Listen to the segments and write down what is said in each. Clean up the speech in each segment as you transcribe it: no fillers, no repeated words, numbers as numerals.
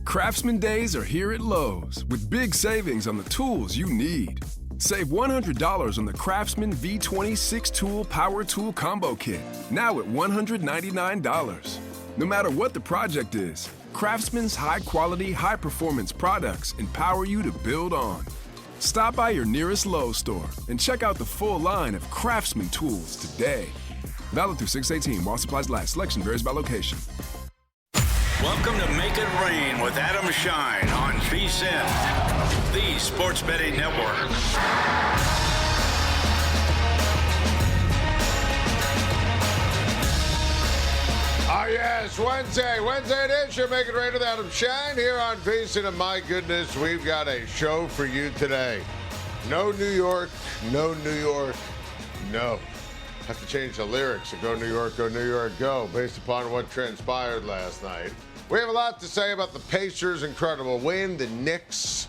Craftsman Days are here at Lowe's with big savings on the tools you need. Save $100 on the Craftsman V20 6-Tool Power Tool Combo Kit, now at $199. No matter what the project is, Craftsman's high-quality, high-performance products empower you to build on. Stop by your nearest Lowe's store and check out the full line of Craftsman tools today. Valid through 6/18 while supplies last. Selection varies by location. Welcome to Make It Rain with Adam Schein on VSiN, the sports betting network. Yes, Wednesday edition, Make It Rain with Adam Schein here on VSiN, and my goodness, we've got a show for you today. No New York, no New York, no. Have to change the lyrics of Go New York, go, based upon what transpired last night. We have a lot to say about the Pacers' incredible win, the Knicks'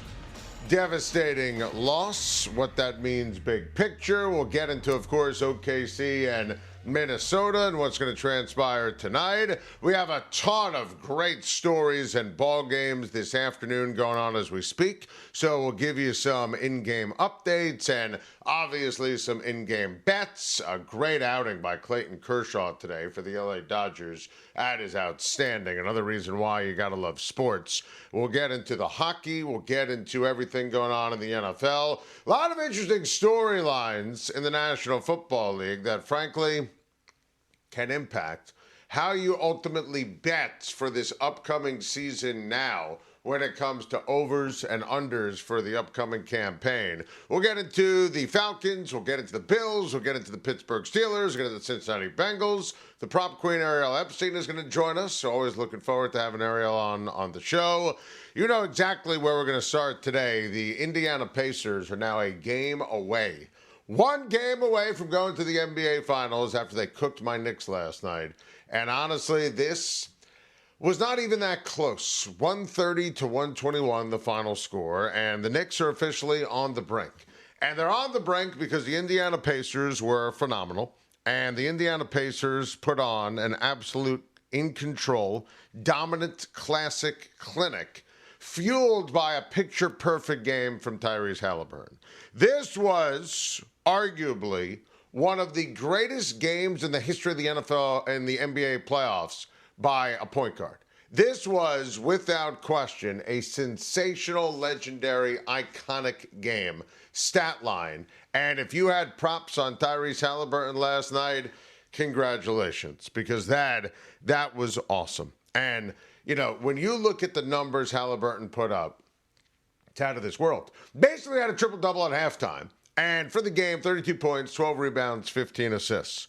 devastating loss, what that means big picture. We'll get into, of course, OKC and Minnesota and what's going to transpire tonight. We have a ton of great stories and ball games this afternoon going on as we speak. So we'll give you some in-game updates and obviously some in-game bets. A great outing by Clayton Kershaw today for the LA Dodgers. That is outstanding. Another reason why you got to love sports. We'll get into the hockey. We'll get into everything going on in the NFL. A lot of interesting storylines in the National Football League that, frankly, can impact how you ultimately bet for this upcoming season now when it comes to overs and unders for the upcoming campaign. We'll get into the Falcons, we'll get into the Bills, we'll get into the Pittsburgh Steelers, we'll get into the Cincinnati Bengals. The prop queen Ariel Epstein is going to join us, so always looking forward to having Ariel on the show. You know exactly where we're going to start today. The Indiana Pacers are now a game away. One game away from going to the NBA Finals after they cooked my Knicks last night. And honestly, this was not even that close. 130 to 121, the final score. And the Knicks are officially on the brink. And they're on the brink because the Indiana Pacers were phenomenal. And the Indiana Pacers put on an absolute in-control, dominant, classic clinic fueled by a picture-perfect game from Tyrese Halliburton. This was arguably one of the greatest games in the history of the NFL and the NBA playoffs by a point guard. This was, without question, a sensational, legendary, iconic game. Stat line. And if you had props on Tyrese Halliburton last night, congratulations, because that was awesome. And, you know, when you look at the numbers Halliburton put up, it's out of this world. Basically had a triple-double at halftime. And for the game, 32 points, 12 rebounds, 15 assists.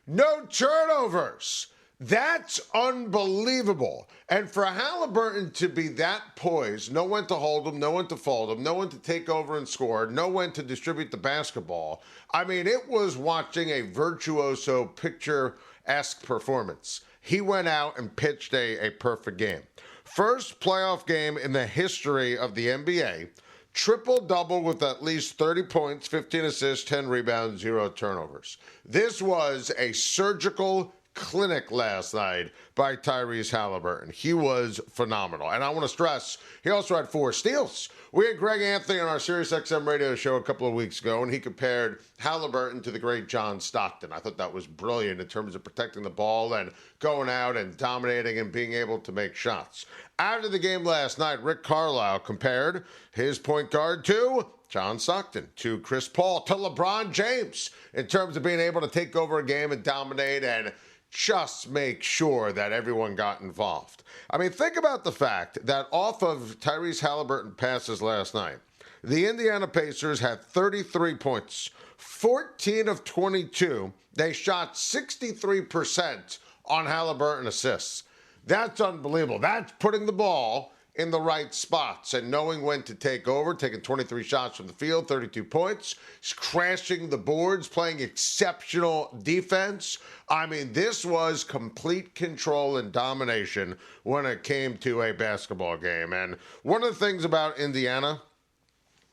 No turnovers. That's unbelievable. And for Halliburton to be that poised, know when to hold him, know when to fold him, know when to take over and score, know when to distribute the basketball. I mean, it was watching a virtuoso, picture-esque performance. He went out and pitched a perfect game. First playoff game in the history of the NBA. Triple-double with at least 30 points, 15 assists, 10 rebounds, 0 turnovers. This was a surgical clinic last night by Tyrese Halliburton. He was phenomenal. And I want to stress, he also had 4 steals. We had Greg Anthony on our SiriusXM radio show a couple of weeks ago, and he compared Halliburton to the great John Stockton. I thought that was brilliant in terms of protecting the ball and going out and dominating and being able to make shots. After the game last night, Rick Carlisle compared his point guard to John Stockton, to Chris Paul, to LeBron James in terms of being able to take over a game and dominate and just make sure that everyone got involved. I mean, think about the fact that off of Tyrese Halliburton passes last night, the Indiana Pacers had 33 points, 14 of 22. They shot 63% on Halliburton assists. That's unbelievable. That's putting the ball in the right spots and knowing when to take over, taking 23 shots from the field, 32 points, crashing the boards, playing exceptional defense. I mean, this was complete control and domination when it came to a basketball game. And one of the things about Indiana,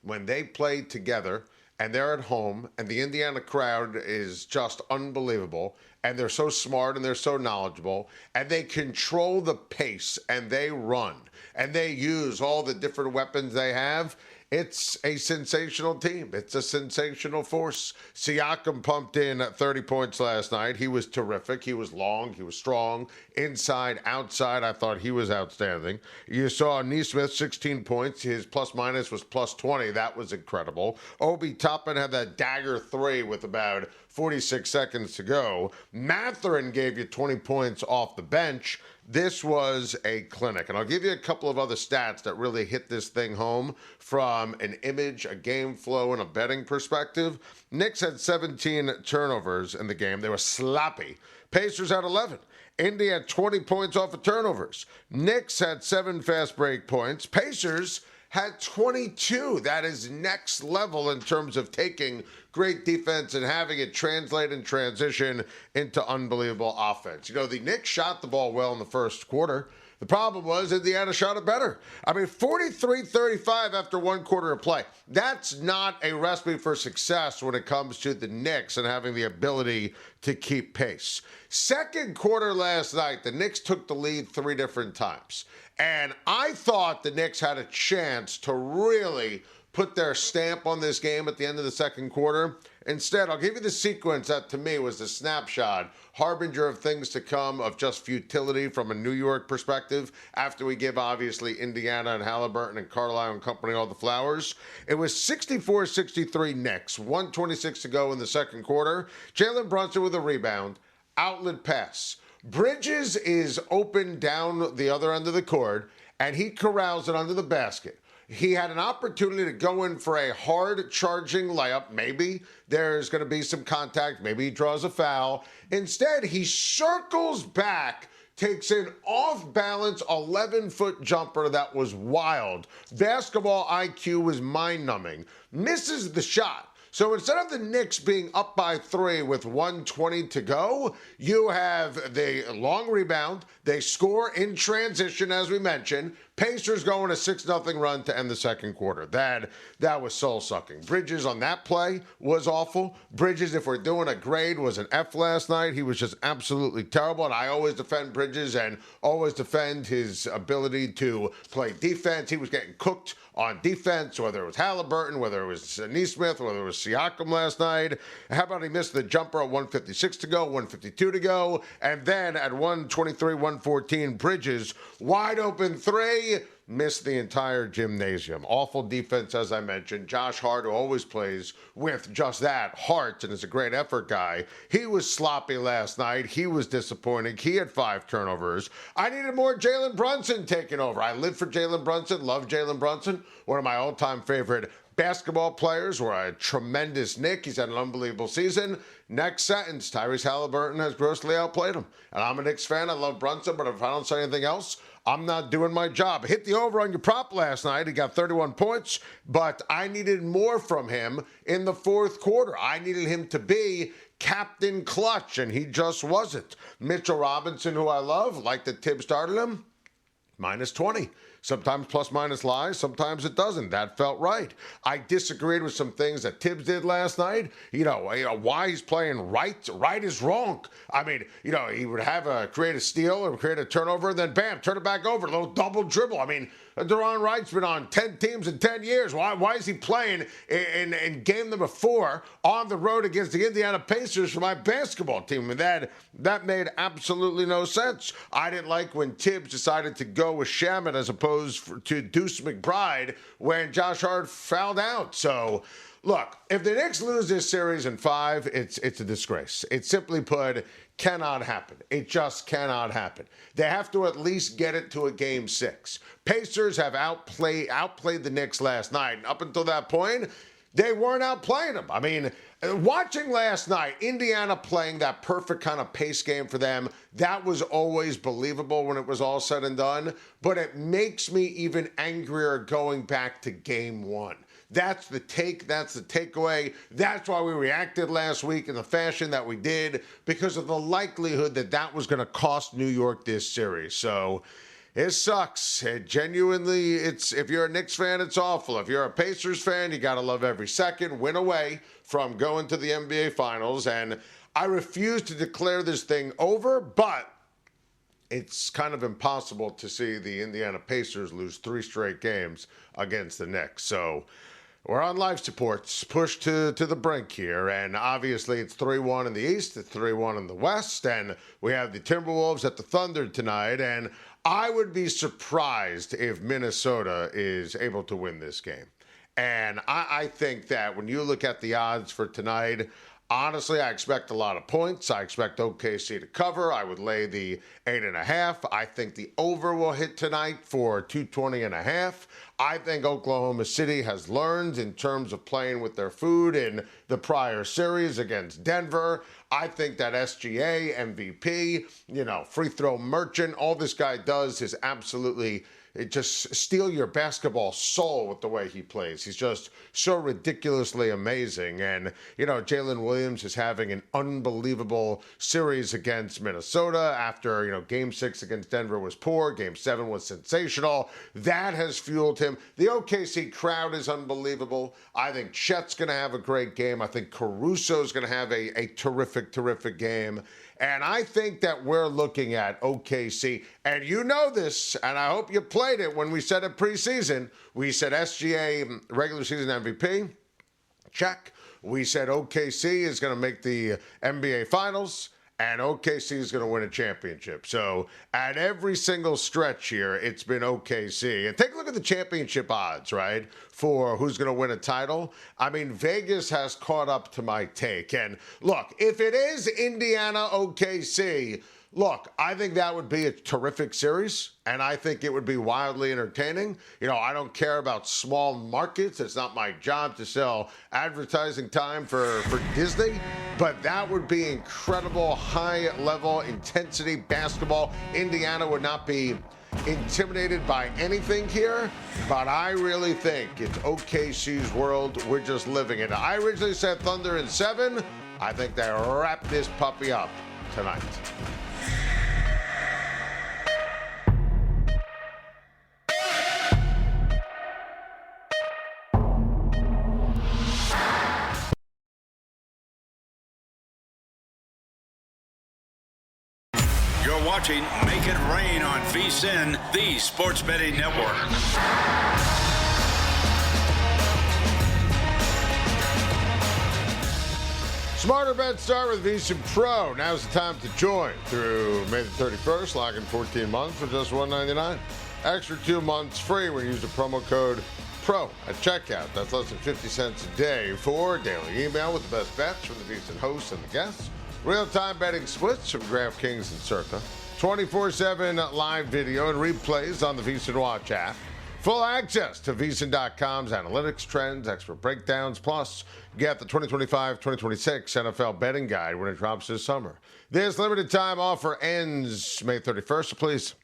when they played together and they're at home, and the Indiana crowd is just unbelievable, and they're so smart and they're so knowledgeable, and they control the pace, and they run, and they use all the different weapons they have. It's a sensational team. It's a sensational force. Siakam pumped in 30 points last night. He was terrific. He was long. He was strong. Inside, outside, I thought he was outstanding. You saw Nesmith, 16 points. His plus-minus was plus 20. That was incredible. Obi Toppin had that dagger three with about 46 seconds to go. Mathurin gave you 20 points off the bench. This was a clinic. And I'll give you a couple of other stats that really hit this thing home from an image, a game flow, and a betting perspective. Knicks had 17 turnovers in the game. They were sloppy. Pacers had 11. Indy had 20 points off of turnovers. Knicks had 7 fast break points. Pacers had 22. That is next level in terms of taking great defense and having it translate and transition into unbelievable offense. You know, the Knicks shot the ball well in the first quarter. The problem was Indiana shot it better. I mean, 43-35 after one quarter of play. That's not a recipe for success when it comes to the Knicks and having the ability to keep pace. Second quarter last night, the Knicks took the lead 3 different times. And I thought the Knicks had a chance to really put their stamp on this game at the end of the second quarter. Instead, I'll give you the sequence that to me was the snapshot, harbinger of things to come, of just futility from a New York perspective after we give, obviously, Indiana and Halliburton and Carlisle and company all the flowers. It was 64-63 Knicks, 1:26 to go in the second quarter. Jalen Brunson with a rebound, outlet pass. Bridges is open down the other end of the court, and he corrals it under the basket. He had an opportunity to go in for a hard charging layup. Maybe there's going to be some contact. Maybe he draws a foul. Instead, he circles back, takes an off-balance 11-foot jumper that was wild. Basketball IQ was mind-numbing. Misses the shot. So instead of the Knicks being up by 3 with 1:20 to go, you have the long rebound. They score in transition, as we mentioned. Pacers going a 6-0 run to end the second quarter. That was soul-sucking. Bridges on that play was awful. Bridges, if we're doing a grade, was an F last night. He was just absolutely terrible, and I always defend Bridges and always defend his ability to play defense. He was getting cooked on defense, whether it was Halliburton, whether it was Nesmith, whether it was Siakam last night. How about he missed the jumper at 1:56 to go, 1:52 to go, and then at 1:23, 1:14, Bridges, wide open 3, missed the entire gymnasium. Awful defense, as I mentioned. Josh Hart, who always plays with just that, heart, and is a great effort guy. He was sloppy last night. He was disappointing. He had 5 turnovers. I needed more Jalen Brunson taking over. I live for Jalen Brunson, love Jalen Brunson, one of my all-time favorite basketball players. Were a tremendous Knick. He's had an unbelievable season. Next sentence, Tyrese Halliburton has grossly outplayed him. And I'm a Knicks fan. I love Brunson, but if I don't say anything else, I'm not doing my job. Hit the over on your prop last night. He got 31 points, but I needed more from him in the fourth quarter. I needed him to be Captain Clutch, and he just wasn't. Mitchell Robinson, who I love, like that Tibbs started him, minus 20. Sometimes plus-minus lies, sometimes it doesn't. That felt right. I disagreed with some things that Tibbs did last night. You know why he's playing right. Right is wrong. I mean, he would create a steal or create a turnover, and then bam, turn it back over, a little double dribble. I mean, Deron Wright's been on 10 teams in 10 years. Why is he playing in game number 4 on the road against the Indiana Pacers for my basketball team? And that made absolutely no sense. I didn't like when Tibbs decided to go with Shaman as opposed to Deuce McBride when Josh Hart fouled out. So, look, if the Knicks lose this series in 5, it's a disgrace. It simply put cannot happen. It just cannot happen. They have to at least get it to a game 6. Pacers have outplayed the Knicks last night. And up until that point, they weren't outplaying them. I mean, watching last night, Indiana playing that perfect kind of pace game for them, that was always believable when it was all said and done. But it makes me even angrier going back to game 1. That's the takeaway. That's why we reacted last week in the fashion that we did, because of the likelihood that was going to cost New York this series. So It sucks. It genuinely, if you're a Knicks fan, it's awful. If you're a Pacers fan, you got to love every second. Win away from going to the NBA Finals. And I refuse to declare this thing over, but it's kind of impossible to see the Indiana Pacers lose 3 straight games against the Knicks. So we're on life supports, pushed to the brink here, and obviously it's 3-1 in the East, it's 3-1 in the West, and we have the Timberwolves at the Thunder tonight, and I would be surprised if Minnesota is able to win this game. And I think that when you look at the odds for tonight, honestly, I expect a lot of points. I expect OKC to cover. I would lay the 8.5. I think the over will hit tonight for 220.5. I think Oklahoma City has learned in terms of playing with their food in the prior series against Denver. I think that SGA, MVP, free throw merchant, all this guy does is absolutely just steal your basketball soul with the way he plays. He's just so ridiculously amazing. And, Jalen Williams is having an unbelievable series against Minnesota after, Game 6 against Denver was poor. Game 7 was sensational. That has fueled him. The OKC crowd is unbelievable. I think Chet's going to have a great game. I think Caruso's going to have a terrific, terrific game. And I think that we're looking at OKC, and you know this, and I hope you played it when we said it preseason. We said SGA regular season MVP, check. We said OKC is going to make the NBA Finals, and OKC is going to win a championship. So at every single stretch here, it's been OKC. And take a look at the championship odds, right, for who's going to win a title. I mean, Vegas has caught up to my take. And look, if it is Indiana OKC, look, I think that would be a terrific series, and I think it would be wildly entertaining. I don't care about small markets. It's not my job to sell advertising time for Disney, but that would be incredible, high-level intensity basketball. Indiana would not be intimidated by anything here, but I really think it's OKC's world. We're just living it. I originally said Thunder in 7. I think they wrap this puppy up tonight. Watching Make It Rain on VSiN, the sports betting network. Smarter bets start with VSiN Pro. Now's the time to join through May the 31st. Lock in 14 months for just $199. Extra 2 months free when you use the promo code PRO at checkout. That's less than 50 cents a day for daily email with the best bets from the VSiN hosts and the guests. Real-time betting splits from DraftKings and Circa. 24/7 live video and replays on the VSiN Watch app. Full access to VSiN.com's analytics, trends, expert breakdowns. Plus, get the 2025-2026 NFL betting guide when it drops this summer. This limited time offer ends May 31st, so please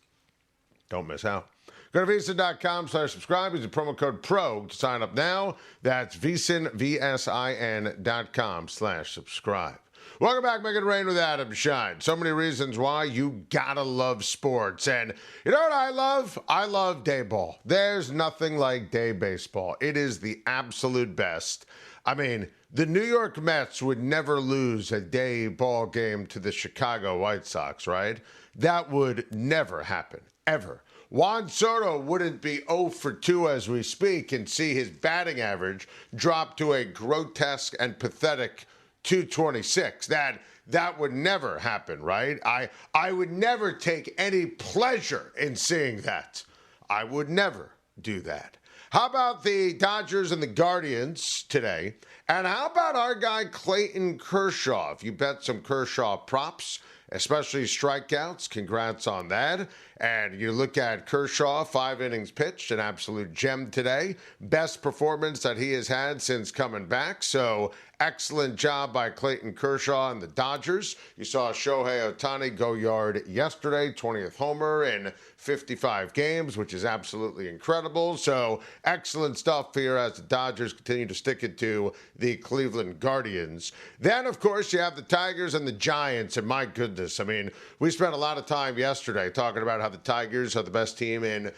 don't miss out. Go to VSiN.com/subscribe. Use the promo code PRO to sign up now. That's VSiN, VSIN.com/subscribe. Welcome back, Make It Rain with Adam Schein. So many reasons why you gotta love sports. And you know what I love? I love day ball. There's nothing like day baseball. It is the absolute best. I mean, the New York Mets would never lose a day ball game to the Chicago White Sox, right? That would never happen, ever. Juan Soto wouldn't be 0 for 2 as we speak and see his batting average drop to a grotesque and pathetic 226. That would never happen, right? I would never take any pleasure in seeing that. I would never do that. How about the Dodgers and the Guardians today? And how about our guy Clayton Kershaw? If you bet some Kershaw props, especially strikeouts, congrats on that. And you look at Kershaw, 5 innings pitched, an absolute gem today. Best performance that he has had since coming back. So excellent job by Clayton Kershaw and the Dodgers. You saw Shohei Ohtani go yard yesterday, 20th homer in 55 games, which is absolutely incredible. So excellent stuff here as the Dodgers continue to stick it to the Cleveland Guardians. Then, of course, you have the Tigers and the Giants. And my goodness, I mean, we spent a lot of time yesterday talking about how the Tigers are the best team in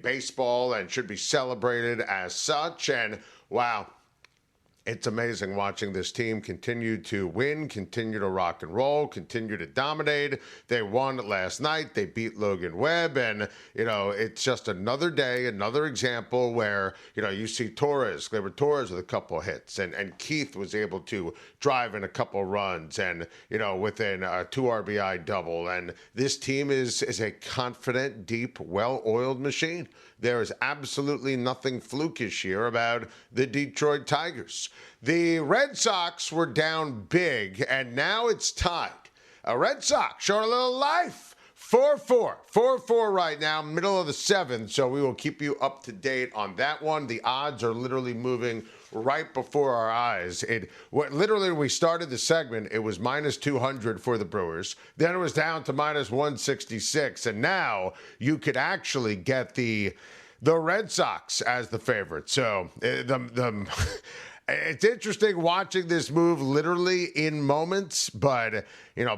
baseball and should be celebrated as such. And wow, it's amazing watching this team continue to win, continue to rock and roll, continue to dominate. They won last night. They beat Logan Webb. And, it's just another day, another example where, you see Gleyber Torres with a couple of hits. And Keith was able to drive in a couple of runs and, within a 2 RBI double. And this team is a confident, deep, well-oiled machine. There is absolutely nothing flukish here about the Detroit Tigers. The Red Sox were down big, and now it's tied. Red Sox showing a little life. 4-4. 4-4 right now, middle of the 7th, so we will keep you up to date on that one. The odds are literally moving right before our eyes. Literally, when we started the segment, it was minus 200 for the Brewers. Then it was down to minus 166, and now you could actually get the Red Sox as the favorite. So it's interesting watching this move literally in moments, but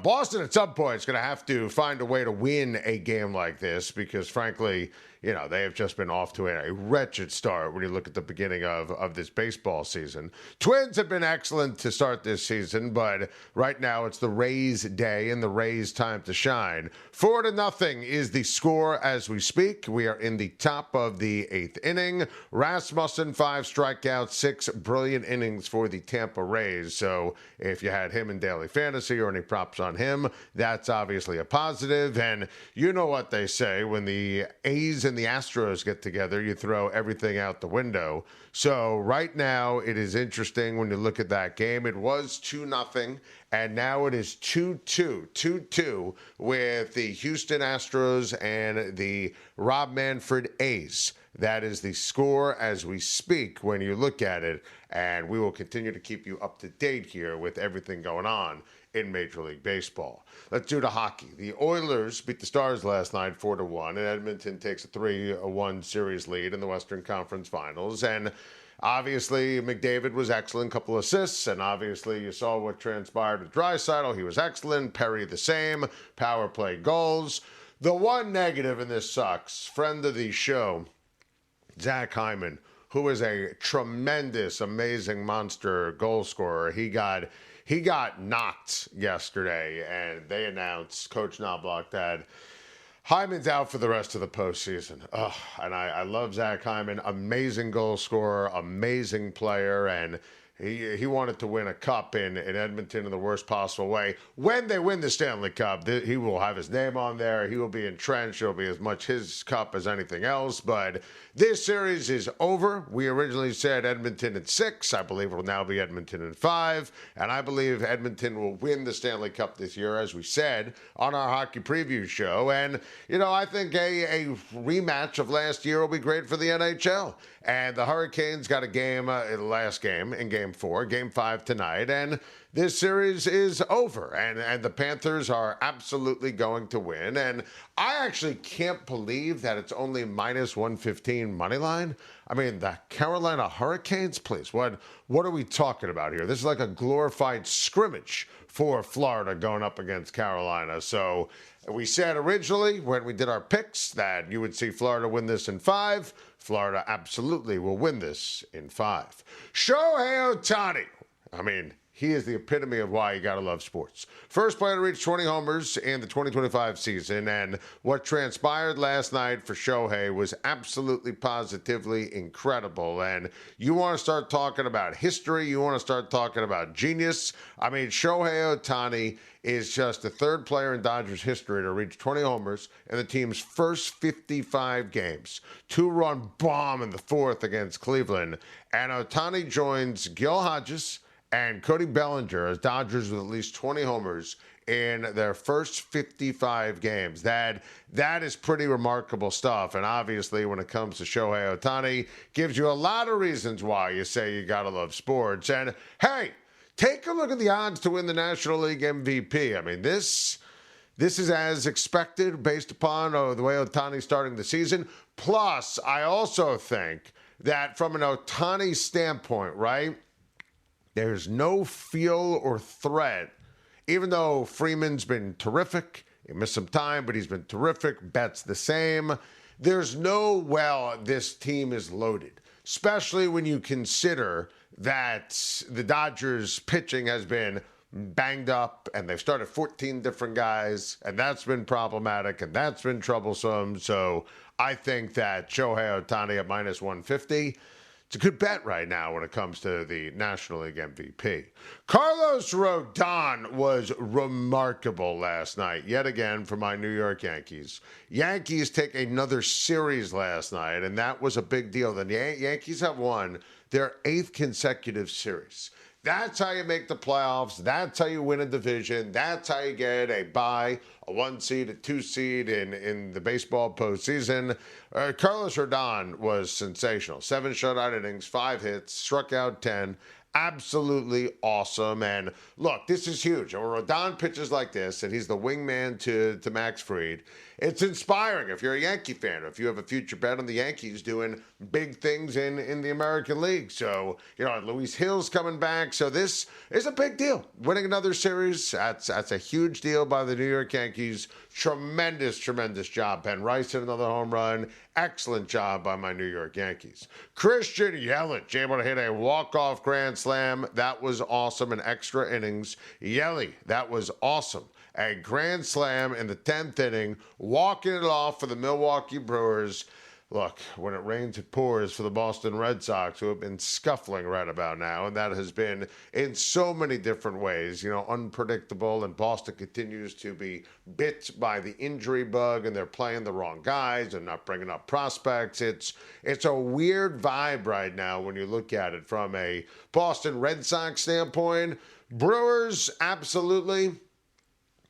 Boston at some point is going to have to find a way to win a game like this because, frankly, they have just been off to a wretched start when you look at the beginning of this baseball season. Twins have been excellent to start this season, but right now it's the Rays' day and the Rays' time to shine. 4-0 is the score as we speak. We are in the top of the 8th inning. Rasmussen, 5 strikeouts, 6 brilliant innings for the Tampa Rays. So if you had him in daily fantasy or any props on him, that's obviously a positive. And you know what they say, when the A's and the Astros get together, you throw everything out the window. So right now it is interesting when you look at that game. It was 2-0, and now it is 2-2. 2-2 with the Houston Astros and the Rob Manfred A's. That is the score as we speak when you look at it, and we will continue to keep you up to date here with everything going on in Major League Baseball. Let's do the hockey. The Oilers beat the Stars last night 4-1, and Edmonton takes a 3-1 series lead in the Western Conference Finals. And obviously, McDavid was excellent, couple assists, and obviously you saw what transpired with Draisaitl. He was excellent. Perry the same. Power play goals. The one negative, and this sucks, friend of the show, Zach Hyman, who is a tremendous, amazing monster goal scorer. He got knocked yesterday, and they announced, Coach Knobloch, that Hyman's out for the rest of the postseason. And I love Zach Hyman. Amazing goal scorer, amazing player, and he wanted to win a cup in Edmonton in the worst possible way. When they win the Stanley Cup, he will have his name on there. He will be entrenched. It'll be as much his cup as anything else. But this series is over. We originally said Edmonton in 6. I believe it will now be Edmonton in 5. And I believe Edmonton will win the Stanley Cup this year, as we said on our hockey preview show. And, I think a rematch of last year will be great for the NHL. And the Hurricanes got a game, last game, in Game 4, Game 5 tonight, and this series is over. And the Panthers are absolutely going to win. And I actually can't believe that it's only minus 115 money line. I mean, the Carolina Hurricanes, please. What are we talking about here? This is like a glorified scrimmage for Florida going up against Carolina. So we said originally when we did our picks that you would see Florida win this in 5. Florida absolutely will win this in 5. Shohei Ohtani. I mean, he is the epitome of why you got to love sports. First player to reach 20 homers in the 2025 season, and what transpired last night for Shohei was absolutely positively incredible. And you want to start talking about history, you want to start talking about genius. I mean, Shohei Ohtani is just the 3rd player in Dodgers history to reach 20 homers in the team's first 55 games. 2-run bomb in the 4th against Cleveland. And Ohtani joins Gil Hodges and Cody Bellinger as Dodgers with at least 20 homers in their first 55 games. That is pretty remarkable stuff. And obviously, when it comes to Shohei Ohtani, gives you a lot of reasons why you say you got to love sports. And hey, take a look at the odds to win the National League MVP. I mean, this is as expected based upon the way Ohtani's starting the season. Plus, I also think that from an Ohtani standpoint, right, there's no feel or threat, even though Freeman's been terrific He missed some time, but he's been terrific. Betts the same. There's this team is loaded, especially when you consider that the Dodgers pitching has been banged up and they've started 14 different guys, and that's been problematic and that's been troublesome. So I think that Shohei Ohtani at minus 150, it's a good bet right now when it comes to the National League MVP. Carlos Rodon was remarkable last night, yet again, for my New York Yankees. Yankees take another series last night, and that was a big deal. The Yankees have won their 8th consecutive series. That's how you make the playoffs. That's how you win a division. That's how you get a bye, a 1 seed, a 2 seed in the baseball postseason. Carlos Rodon was sensational. 7 shutout innings, 5 hits, struck out 10. Absolutely awesome. And look, this is huge. When Rodon pitches like this, and he's the wingman to Max Fried, it's inspiring if you're a Yankee fan, or if you have a future bet on the Yankees doing big things in the American League. So, Luis Hill's coming back. So this is a big deal. Winning another series, that's a huge deal by the New York Yankees. Tremendous job. Ben Rice hit another home run. Excellent job by my New York Yankees. Christian Yelich able to hit a walk-off grand slam. That was awesome. In extra innings. Yelly, that was awesome. A grand slam in the 10th inning, walking it off for the Milwaukee Brewers. Look, when it rains, it pours for the Boston Red Sox, who have been scuffling right about now, and that has been in so many different ways, unpredictable, and Boston continues to be bit by the injury bug, and they're playing the wrong guys and not bringing up prospects. It's a weird vibe right now when you look at it from a Boston Red Sox standpoint. Brewers, absolutely,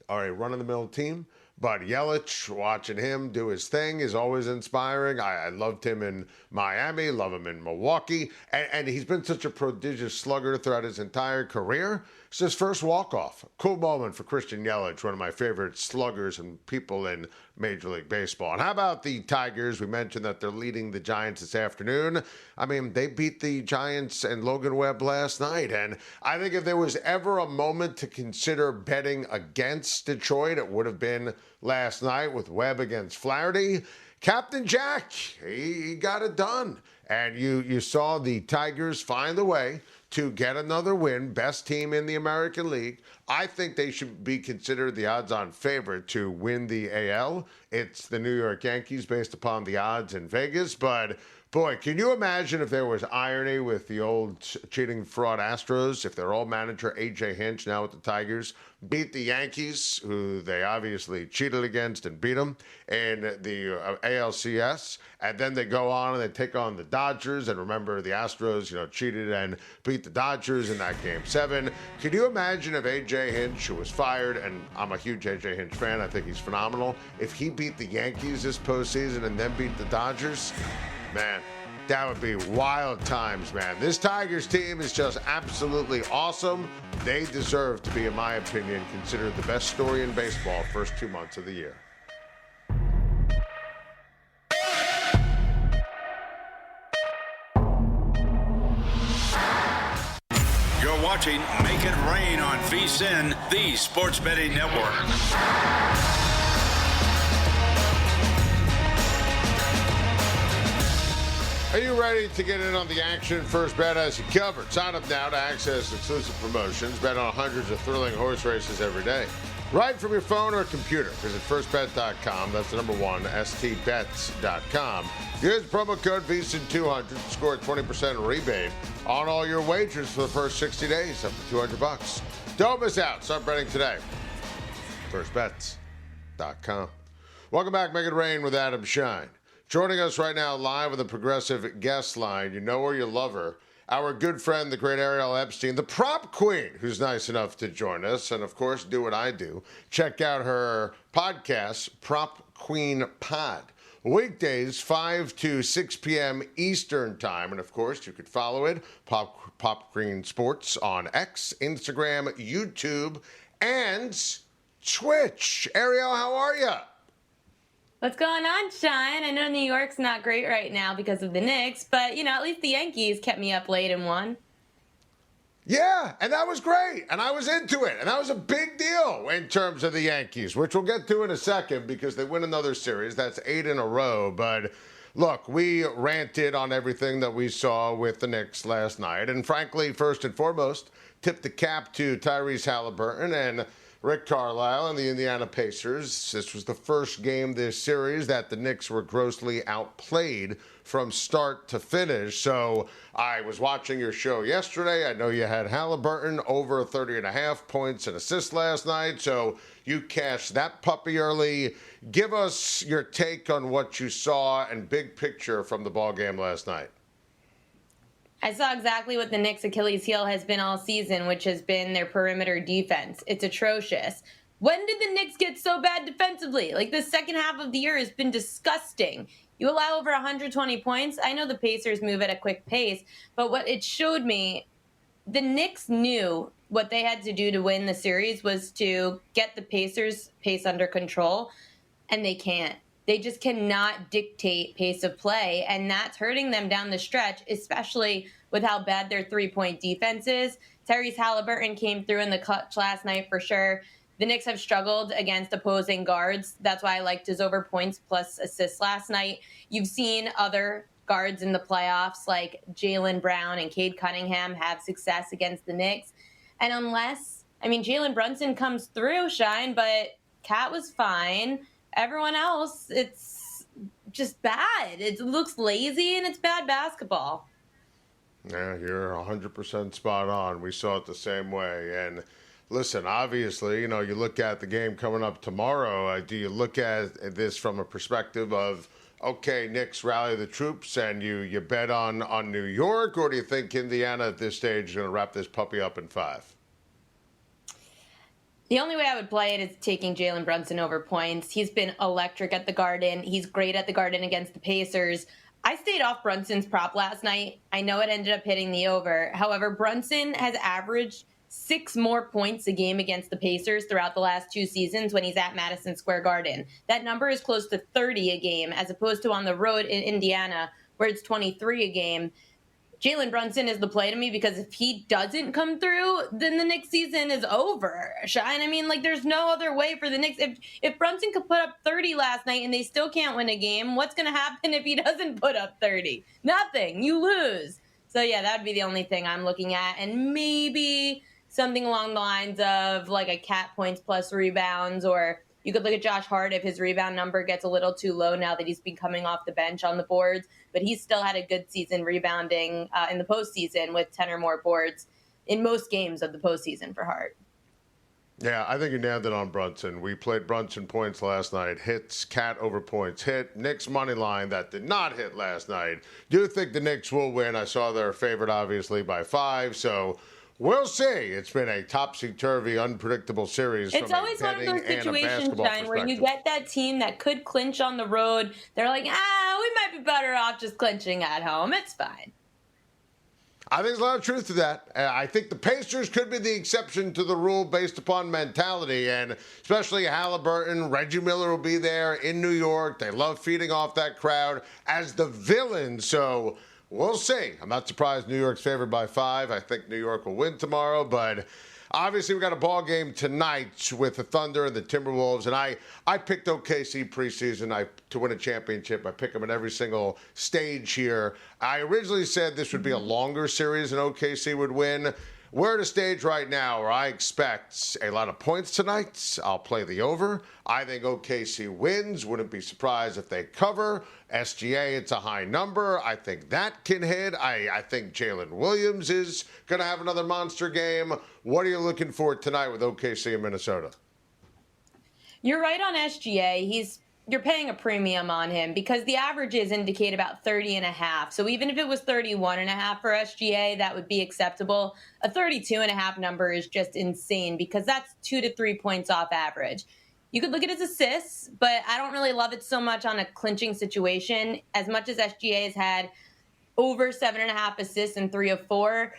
are a run-of-the-mill team. But Yelich, watching him do his thing is always inspiring. I loved him in Miami, love him in Milwaukee. And he's been such a prodigious slugger throughout his entire career. It's his first walk-off. Cool moment for Christian Yelich, one of my favorite sluggers and people in Major League Baseball. And how about the Tigers? We mentioned that they're leading the Giants this afternoon. I mean, they beat the Giants and Logan Webb last night. And I think if there was ever a moment to consider betting against Detroit, it would have been last night with Webb against Flaherty. Captain Jack, he got it done. And you saw the Tigers find a way to get another win, best team in the American League. I think they should be considered the odds-on favorite to win the AL. It's the New York Yankees based upon the odds in Vegas. But, boy, can you imagine if there was irony with the old cheating fraud Astros, if their old manager, A.J. Hinch, now with the Tigers, beat the Yankees, who they obviously cheated against and beat them in the ALCS, and then they go on and they take on the Dodgers, and remember the Astros, cheated and beat the Dodgers in that Game 7. Could you imagine if A.J. Hinch, who was fired, and I'm a huge A.J. Hinch fan, I think he's phenomenal, if he beat the Yankees this postseason and then beat the Dodgers? Man, that would be wild times, man. This Tigers team is just absolutely awesome. They deserve to be, in my opinion, considered the best story in baseball first 2 months of the year. You're watching Make It Rain on VSiN, the sports betting network. Are you ready to get in on the action? First Bet has you covered. Sign up now to access exclusive promotions. Bet on hundreds of thrilling horse races every day. Right from your phone or computer. Visit firstbet.com. That's the number one, stbets.com. Use promo code VSiN200 to score a 20% rebate on all your wagers for the first 60 days, up to $200. Don't miss out. Start betting today. Firstbets.com. Welcome back. Make It Rain with Adam Schein. Joining us right now live on the Progressive guest line, you know her, you love her, our good friend, the great Ariel Epstein, the prop queen, who's nice enough to join us, and of course, do what I do. Check out her podcast, Prop Queen Pod. Weekdays, 5 to 6 p.m. Eastern Time, and of course, you could follow it, Pop Queen Sports on X, Instagram, YouTube, and Twitch. Ariel, how are you? What's going on, Schein? I know New York's not great right now because of the Knicks, but, at least the Yankees kept me up late and won. Yeah, and that was great, and I was into it, and that was a big deal in terms of the Yankees, which we'll get to in a second because they win another series. That's 8 in a row, but look, we ranted on everything that we saw with the Knicks last night, and frankly, first and foremost, tipped the cap to Tyrese Halliburton and Rick Carlisle and the Indiana Pacers. This was the first game this series that the Knicks were grossly outplayed from start to finish. So I was watching your show yesterday. I know you had Halliburton over 30.5 points and assists last night. So you cashed that puppy early. Give us your take on what you saw and big picture from the ball game last night. I saw exactly what the Knicks' Achilles heel has been all season, which has been their perimeter defense. It's atrocious. When did the Knicks get so bad defensively? Like, the second half of the year has been disgusting. You allow over 120 points. I know the Pacers move at a quick pace, but what it showed me, the Knicks knew what they had to do to win the series was to get the Pacers' pace under control, and they can't. They just cannot dictate pace of play, and that's hurting them down the stretch, especially with how bad their three-point defense is. Tyrese Halliburton came through in the clutch last night for sure. The Knicks have struggled against opposing guards. That's why I liked his over points plus assists last night. You've seen other guards in the playoffs like Jaylen Brown and Cade Cunningham have success against the Knicks. And Jalen Brunson comes through, Schein, but Cat was fine. Everyone else, it's just bad. It looks lazy, and it's bad basketball. Yeah, you're 100% spot on. We saw it the same way. And listen, obviously, you look at the game coming up tomorrow. Do you look at this from a perspective of, okay, Knicks rally the troops and you bet on New York, or do you think Indiana at this stage is going to wrap this puppy up in 5? The only way I would play it is taking Jalen Brunson over points. He's been electric at the Garden. He's great at the Garden against the Pacers. I stayed off Brunson's prop last night. I know it ended up hitting the over. However, Brunson has averaged 6 more points a game against the Pacers throughout the last 2 seasons when he's at Madison Square Garden. That number is close to 30 a game, as opposed to on the road in Indiana, where it's 23 a game. Jalen Brunson is the play to me because if he doesn't come through, then the Knicks season is over. Schein, there's no other way for the Knicks. If Brunson could put up 30 last night and they still can't win a game, what's going to happen if he doesn't put up 30? Nothing. You lose. So, yeah, that would be the only thing I'm looking at. And maybe something along the lines of like a Cat points plus rebounds, or you could look at Josh Hart if his rebound number gets a little too low now that he's been coming off the bench on the boards. But he's still had a good season rebounding in the postseason with 10 or more boards in most games of the postseason for Hart. Yeah, I think you nailed it on Brunson. We played Brunson points last night. Hits, Cat over points, hit. Knicks money line that did not hit last night. Do think the Knicks will win. I saw they're favored, obviously, by 5. So we'll see. It's been a topsy-turvy, unpredictable series. It's always one of those situations, Schein, where you get that team that could clinch on the road. They're like, we might be better off just clinching at home. It's fine. I think there's a lot of truth to that. I think the Pacers could be the exception to the rule based upon mentality, and especially Halliburton. Reggie Miller will be there in New York. They love feeding off that crowd as the villain, so we'll see. I'm not surprised New York's favored by 5. I think New York will win tomorrow, but obviously we got a ball game tonight with the Thunder and the Timberwolves, and I picked OKC preseason to win a championship. I pick them in every single stage here. I originally said this would be a longer series and OKC would win. We're at a stage right now where I expect a lot of points tonight. I'll play the over. I think OKC wins. Wouldn't be surprised if they cover. SGA, it's a high number. I think that can hit. I think Jalen Williams is going to have another monster game. What are you looking for tonight with OKC in Minnesota? You're right on SGA. You're paying a premium on him because the averages indicate about 30.5. So even if it was 31.5 for SGA, that would be acceptable. A 32.5 number is just insane because that's 2 to 3 points off average. You could look at his assists, but I don't really love it so much on a clinching situation. As much as SGA has had over 7.5 assists in 3 of 4,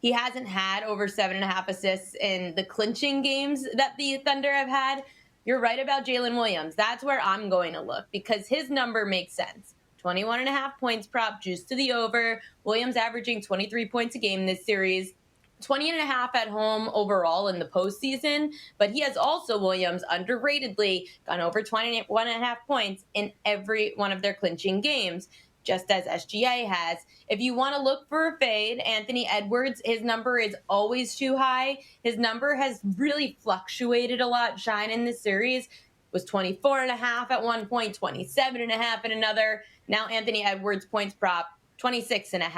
he hasn't had over 7.5 assists in the clinching games that the Thunder have had. You're right about Jalen Williams. That's where I'm going to look because his number makes sense. 21.5 points prop, juice to the over. Williams averaging 23 points a game this series. 20.5 at home overall in the postseason, but he has also, Williams, underratedly gone over 21.5 points in every one of their clinching games, just as SGA has. If you want to look for a fade, Anthony Edwards, his number is always too high. His number has really fluctuated a lot. Schein in this series was 24.5 at one point, 27.5 at another. Now Anthony Edwards points prop, 26.5.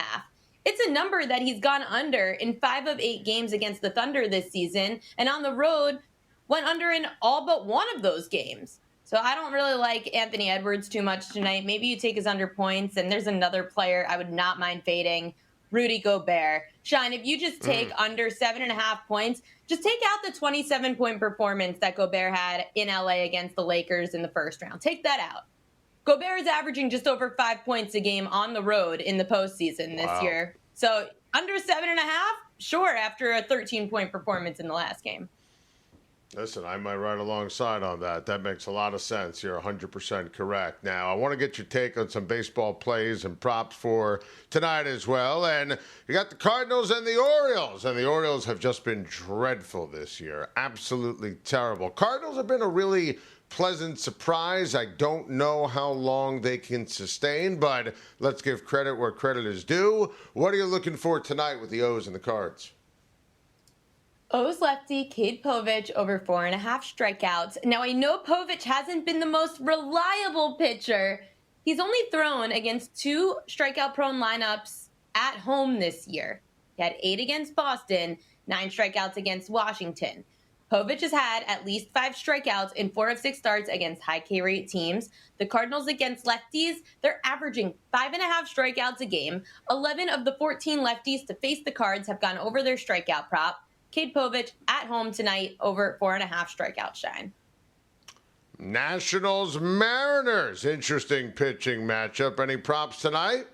It's a number that he's gone under in 5 of 8 games against the Thunder this season, and on the road went under in all but one of those games. So I don't really like Anthony Edwards too much tonight. Maybe you take his under points, and there's another player I would not mind fading, Rudy Gobert. Schein, if you just take under 7.5 points, just take out the 27-point performance that Gobert had in LA against the Lakers in the first round. Take that out. Gobert is averaging just over 5 points a game on the road in the postseason this year. So under 7.5, sure, after a 13-point performance in the last game. Listen, I might ride alongside on that. That makes a lot of sense. You're 100% correct. Now, I want to get your take on some baseball plays and props for tonight as well. And you got the Cardinals and the Orioles. And the Orioles have just been dreadful this year. Absolutely terrible. Cardinals have been a really pleasant surprise. I don't know how long they can sustain, but let's give credit where credit is due. What are you looking for tonight with the O's and the Cards? O's lefty Cade Povich over 4.5 strikeouts. Now, I know Povich hasn't been the most reliable pitcher. He's only thrown against 2 strikeout-prone lineups at home this year. He had 8 against Boston, 9 strikeouts against Washington. Povich has had at least 5 strikeouts in 4 of 6 starts against high K-rate teams. The Cardinals against lefties, they're averaging 5.5 strikeouts a game. 11 of the 14 lefties to face the Cards have gone over their strikeout prop. Cade Povich at home tonight over 4.5 strikeout Schein. Nationals Mariners. Interesting pitching matchup. Any props tonight?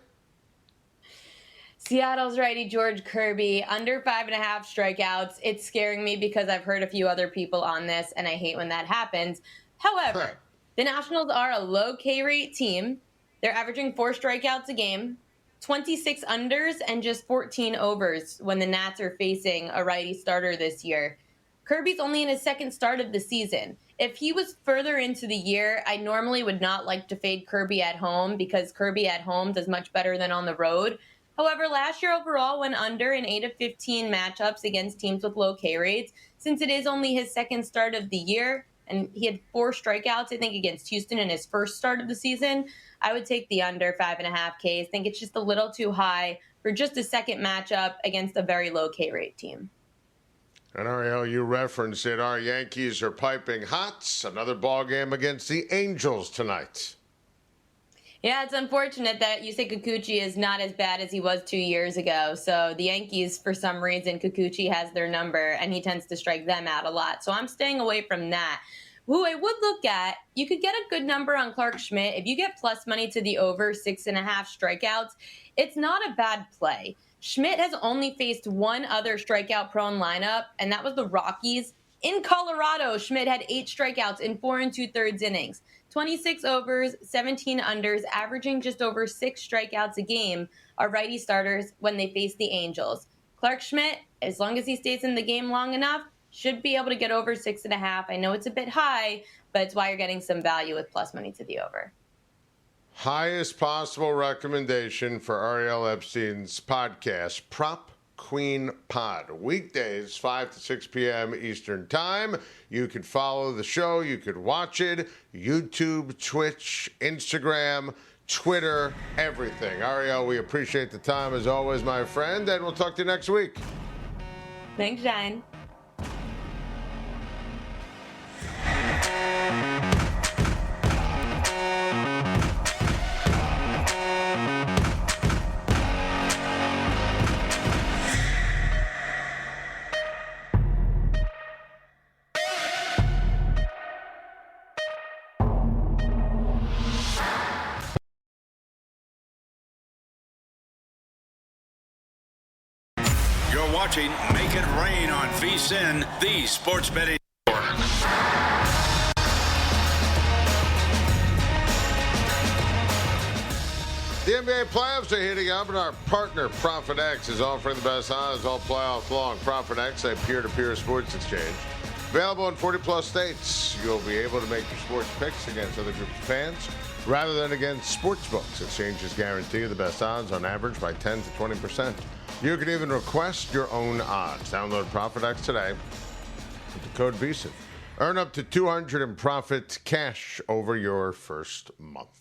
Seattle's righty George Kirby under 5.5 strikeouts. It's scaring me because I've heard a few other people on this, and I hate when that happens. However, the Nationals are a low K-rate team. They're averaging 4 strikeouts a game, 26 unders, and just 14 overs when the Nats are facing a righty starter this year. Kirby's only in his second start of the season. If he was further into the year, I normally would not like to fade Kirby at home because Kirby at home does much better than on the road. However, last year overall went under in 8 of 15 matchups against teams with low K rates. Since it is only his second start of the year, and he had 4 strikeouts, I think, against Houston in his first start of the season, I would take the under 5.5 Ks. I think it's just a little too high for just a second matchup against a very low K rate team. And Ariel, you referenced it. Our Yankees are piping hot. Another ball game against the Angels tonight. Yeah, it's unfortunate that Yusei Kikuchi is not as bad as he was 2 years ago. So the Yankees, for some reason, Kikuchi has their number, and he tends to strike them out a lot. So I'm staying away from that. Who I would look at, you could get a good number on Clark Schmidt. If you get plus money to the over 6.5 strikeouts, it's not a bad play. Schmidt has only faced one other strikeout-prone lineup, and that was the Rockies. In Colorado, Schmidt had 8 strikeouts in 4 2/3 innings. 26 overs, 17 unders, averaging just over 6 strikeouts a game are righty starters when they face the Angels. Clark Schmidt, as long as he stays in the game long enough, should be able to get over 6.5. I know it's a bit high, but it's why you're getting some value with plus money to the over. Highest possible recommendation for Ariel Epstein's podcast, Prop Queen Pod. Weekdays, 5 to 6 p.m. Eastern Time. You could follow the show. You could watch it. YouTube, Twitch, Instagram, Twitter, everything. Ariel, we appreciate the time as always, my friend, and we'll talk to you next week. Thanks, Schein. You're watching Make It Rain on VSiN, the sports betting network. The NBA playoffs are heating up, and our partner, ProfitX, is offering the best odds all playoffs long. ProfitX, a peer-to-peer sports exchange. Available in 40-plus states. You'll be able to make your sports picks against other groups of fans rather than against sportsbooks. Exchanges guarantee the best odds on average by 10 to 20%. You can even request your own odds. Download ProfitX today with the code VSiN. Earn up to $200 in profit cash over your first month.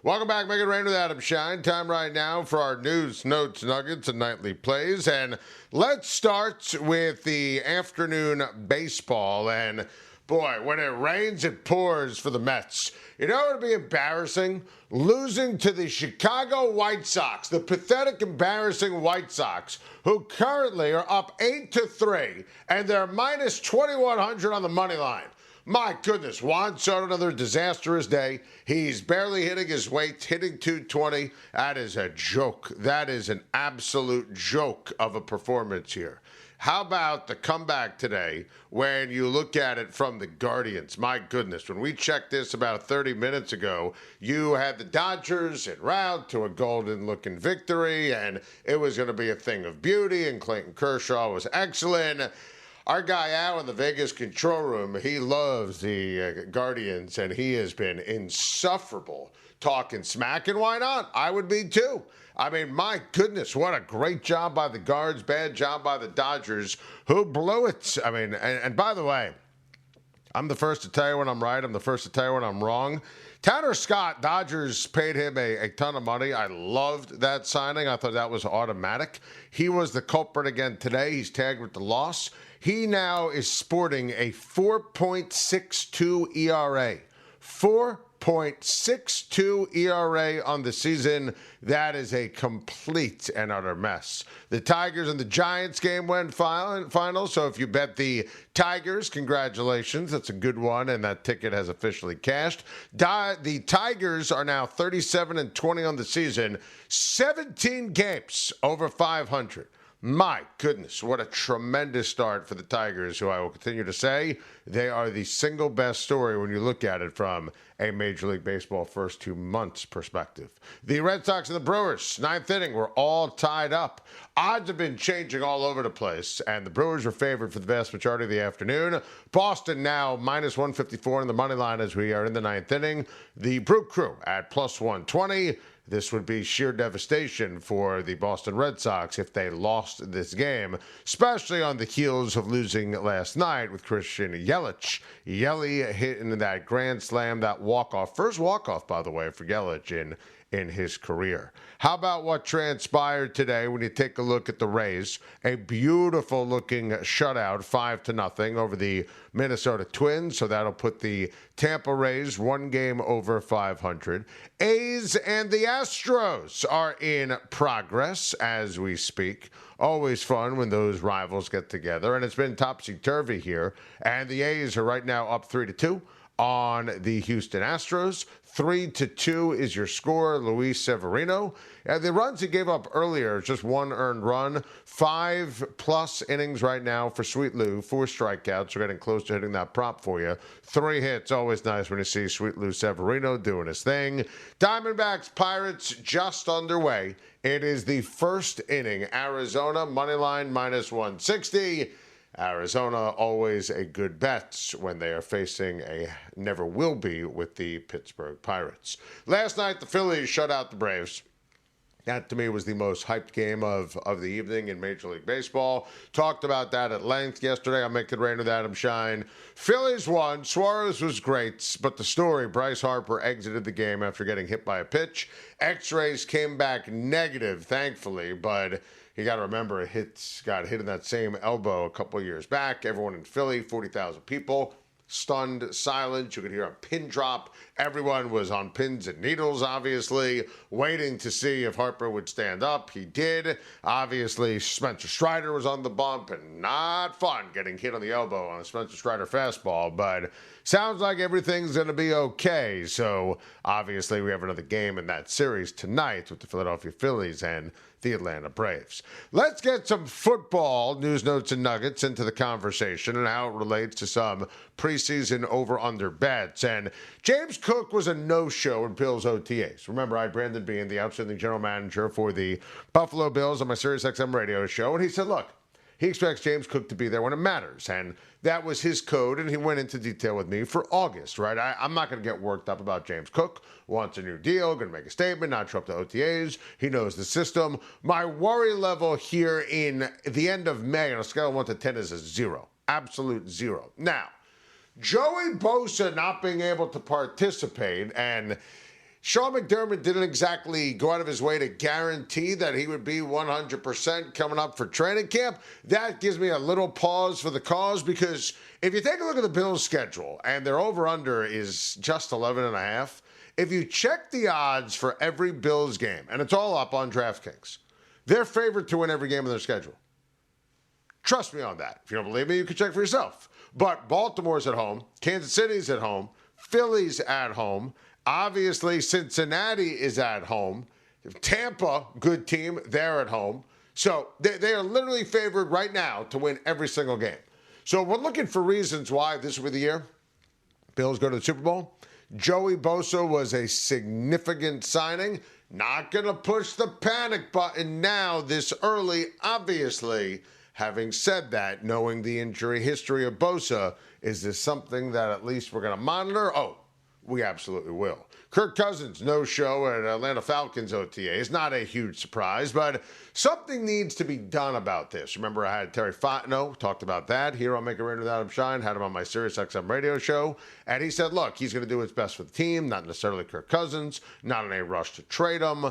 Welcome back, Make It Rain with Adam Schein. Time right now for our news, notes, nuggets, and nightly plays. And let's start with the afternoon baseball. And boy, when it rains, it pours for the Mets. You know what would be embarrassing? Losing to the Chicago White Sox, the pathetic, embarrassing White Sox, who currently are up 8-3, and they're minus 2,100 on the money line. My goodness, Juan Soto, another disastrous day. He's barely hitting his weight, hitting 220. That is a joke. That is an absolute joke of a performance here. How about the comeback today when you look at it from the Guardians? My goodness, when we checked this about 30 minutes ago, you had the Dodgers en route to a golden-looking victory, and it was going to be a thing of beauty, and Clayton Kershaw was excellent. Our guy out in the Vegas control room, he loves the Guardians, and he has been insufferable talking smack, and why not? I would be too. I mean, my goodness, what a great job by the Guards, bad job by the Dodgers, who blew it. I mean, and by the way, I'm the first to tell you when I'm right. I'm the first to tell you when I'm wrong. Tanner Scott, Dodgers paid him a ton of money. I loved that signing. I thought that was automatic. He was the culprit again today. He's tagged with the loss. He now is sporting a 4.62 ERA. 4.62 ERA on the season. That is a complete and utter mess. The Tigers and the Giants game went final, so if you bet the Tigers, congratulations. That's a good one, and that ticket has officially cashed. The Tigers are now 37-20 on the season, 17 games over 500. My goodness, what a tremendous start for the Tigers, who I will continue to say they are the single best story when you look at it from a Major League Baseball first 2 months perspective. The Red Sox and the Brewers, ninth inning, were all tied up. Odds have been changing all over the place, and the Brewers were favored for the vast majority of the afternoon. Boston now minus 154 in the money line as we are in the ninth inning. The Brew Crew at plus 120. This would be sheer devastation for the Boston Red Sox if they lost this game, especially on the heels of losing last night with Christian Yelich. Yelich hitting that grand slam, that walk-off. First walk-off, by the way, for Yelich in his career. How about what transpired today when you take a look at the Rays? A beautiful looking shutout, 5-0 over the Minnesota Twins. So that'll put the Tampa Rays 1 game over 500. A's and the Astros are in progress as we speak. Always fun when those rivals get together. And it's been topsy-turvy here. And the A's are right now up 3-2 on the Houston Astros. 3-2 is your score, Luis Severino. The runs he gave up earlier, just 1 earned run. 5+ innings right now for Sweet Lou. 4 strikeouts. We're getting close to hitting that prop for you. 3 hits. Always nice when you see Sweet Lou Severino doing his thing. Diamondbacks, Pirates just underway. It is the first inning. Arizona, moneyline minus 160. Arizona, always a good bet when they are facing a never will be with the Pittsburgh Pirates. Last night, the Phillies shut out the Braves. That, to me, was the most hyped game of the evening in Major League Baseball. Talked about that at length yesterday on Make It Rain with Adam Schein. Phillies won. Suarez was great, but the story, Bryce Harper exited the game after getting hit by a pitch. X-rays came back negative, thankfully, but you got to remember, got hit in that same elbow a couple years back. Everyone in Philly, 40,000 people, stunned, silent. You could hear a pin drop. Everyone was on pins and needles, obviously, waiting to see if Harper would stand up. He did. Obviously, Spencer Strider was on the bump, and not fun getting hit on the elbow on a Spencer Strider fastball, but sounds like everything's going to be okay. So, obviously, we have another game in that series tonight with the Philadelphia Phillies and the Atlanta Braves. Let's get some football news, notes, and nuggets into the conversation and how it relates to some preseason over-under bets. And James Cook was a no-show in Bills OTAs. Remember, I had Brandon Bean, the outstanding general manager for the Buffalo Bills, on my SiriusXM radio show, and he said, look, he expects James Cook to be there when it matters. And that was his code, and he went into detail with me for August, right? I'm not going to get worked up about James Cook. Wants a new deal, going to make a statement, not show up to OTAs. He knows the system. My worry level here in the end of May on a scale of 1 to 10 is a 0. Absolute 0. Now, Joey Bosa not being able to participate, and Sean McDermott didn't exactly go out of his way to guarantee that he would be 100% coming up for training camp. That gives me a little pause for the cause, because if you take a look at the Bills' schedule, and their over-under is just 11.5, if you check the odds for every Bills game, and it's all up on DraftKings, they're favored to win every game of their schedule. Trust me on that. If you don't believe me, you can check for yourself. But Baltimore's at home, Kansas City's at home, Philly's at home, obviously Cincinnati is at home, Tampa, good team, they're at home. So they are literally favored right now to win every single game. So we're looking for reasons why this will be the year Bills go to the Super Bowl. Joey Bosa was a significant signing. Not going to push the panic button now this early, obviously. Having said that, knowing the injury history of Bosa, is this something that at least we're going to monitor? Oh, we absolutely will. Kirk Cousins, no show at Atlanta Falcons OTA. It's not a huge surprise, but something needs to be done about this. Remember, I had Terry Fontenot, talked about that here on Make It Rain with Adam Schein, had him on my SiriusXM radio show, and he said, look, he's going to do his best for the team, not necessarily Kirk Cousins, not in a rush to trade him.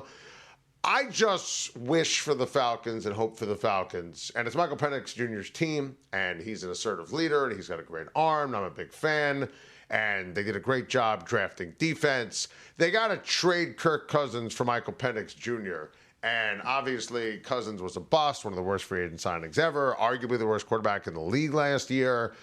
I just wish for the Falcons and hope for the Falcons. And it's Michael Penix Jr.'s team, and he's an assertive leader, and he's got a great arm, and I'm a big fan. And they did a great job drafting defense. They got to trade Kirk Cousins for Michael Penix Jr., and obviously Cousins was a bust, one of the worst free agent signings ever, arguably the worst quarterback in the league last year.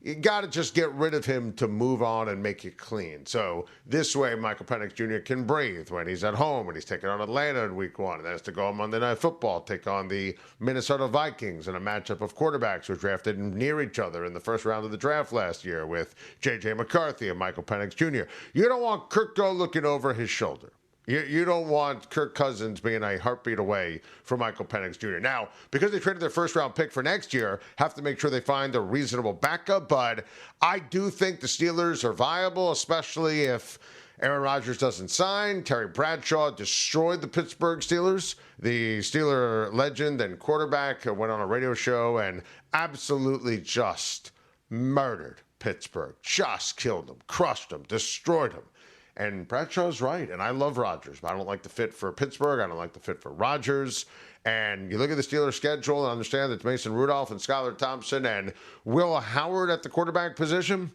You got to just get rid of him to move on and make it clean. So this way, Michael Penix Jr. can breathe when he's at home and he's taking on Atlanta in week 1. And has to go on Monday Night Football, take on the Minnesota Vikings in a matchup of quarterbacks who were drafted near each other in the first round of the draft last year with J.J. McCarthy and Michael Penix Jr. You don't want Kirk looking over his shoulder. You don't want Kirk Cousins being a heartbeat away from Michael Penix Jr. Now, because they traded their first-round pick for next year, have to make sure they find a reasonable backup. But I do think the Steelers are viable, especially if Aaron Rodgers doesn't sign. Terry Bradshaw destroyed the Pittsburgh Steelers. The Steeler legend and quarterback went on a radio show and absolutely just murdered Pittsburgh. Just killed them, crushed them, destroyed them. And Bradshaw's right, and I love Rodgers, but I don't like the fit for Pittsburgh. I don't like the fit for Rodgers. And you look at the Steelers' schedule and understand that it's Mason Rudolph and Skylar Thompson and Will Howard at the quarterback position.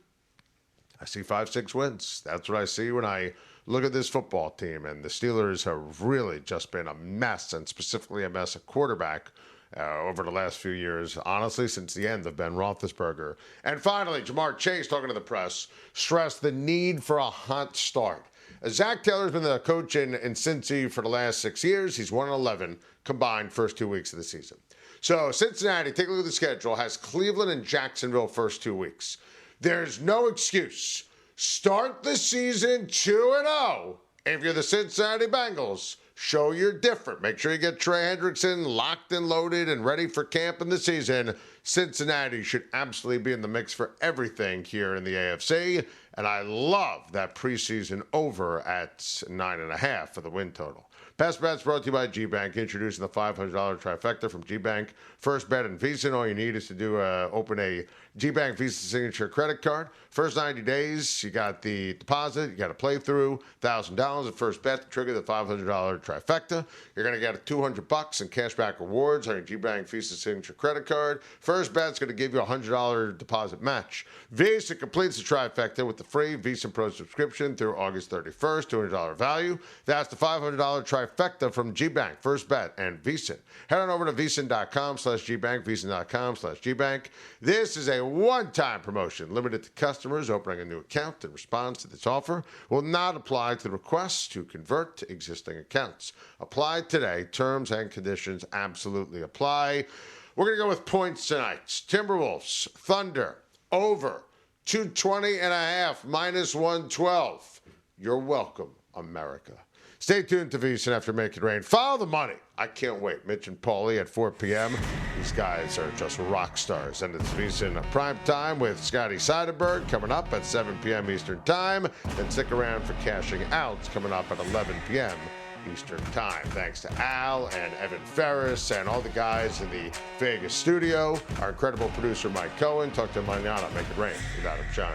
I see 5-6 wins. That's what I see when I look at this football team. And the Steelers have really just been a mess, and specifically a mess at quarterback over the last few years, honestly, since the end of Ben Roethlisberger. And finally, Jamar Chase, talking to the press, stressed the need for a hot start. Zach Taylor's been the coach in Cincy for the last 6 years. He's 1-11 combined first 2 weeks of the season. So Cincinnati, take a look at the schedule, has Cleveland and Jacksonville first 2 weeks. There's no excuse. Start the season 2-0 if you're the Cincinnati Bengals. Show you're different. Make sure you get Trey Hendrickson locked and loaded and ready for camp in the season. Cincinnati should absolutely be in the mix for everything here in the AFC. And I love that preseason over at 9.5 for the win total. Best Bets brought to you by G-Bank, introducing the $500 trifecta from G-Bank. First bet in VSiN. All you need is to do open a G-Bank Visa Signature credit card. First 90 days, you got the deposit, you got a playthrough, $1,000 at first bet to trigger the $500 trifecta. You're going to get $200 in cashback rewards on your G-Bank Visa Signature credit card. First bet's going to give you a $100 deposit match. Visa completes the trifecta with the free VSiN Pro subscription through August 31st, $200 value. That's the $500 trifecta from G-Bank, First Bet, and VSiN. Head on over to VSiN.com/GBank, VSiN.com/GBank. This is a one-time promotion limited to customers opening a new account in response to this offer. Will not apply to requests to convert to existing accounts. Apply today. Terms and conditions absolutely apply. We're going to go with points tonight. Timberwolves, Thunder, over 220.5, -112. You're welcome, America. Stay tuned to VSiN after Make It Rain. Follow the money. I can't wait. Mitch and Paulie at 4 p.m. These guys are just rock stars. And it's VSiN Prime Time with Scotty Seidenberg coming up at 7 p.m. Eastern Time. Then stick around for Cashing Out coming up at 11 p.m. Eastern Time. Thanks to Al and Evan Ferris and all the guys in the Vegas studio. Our incredible producer, Mike Cohen. Talk to him mañana. Make it rain with Adam Schein.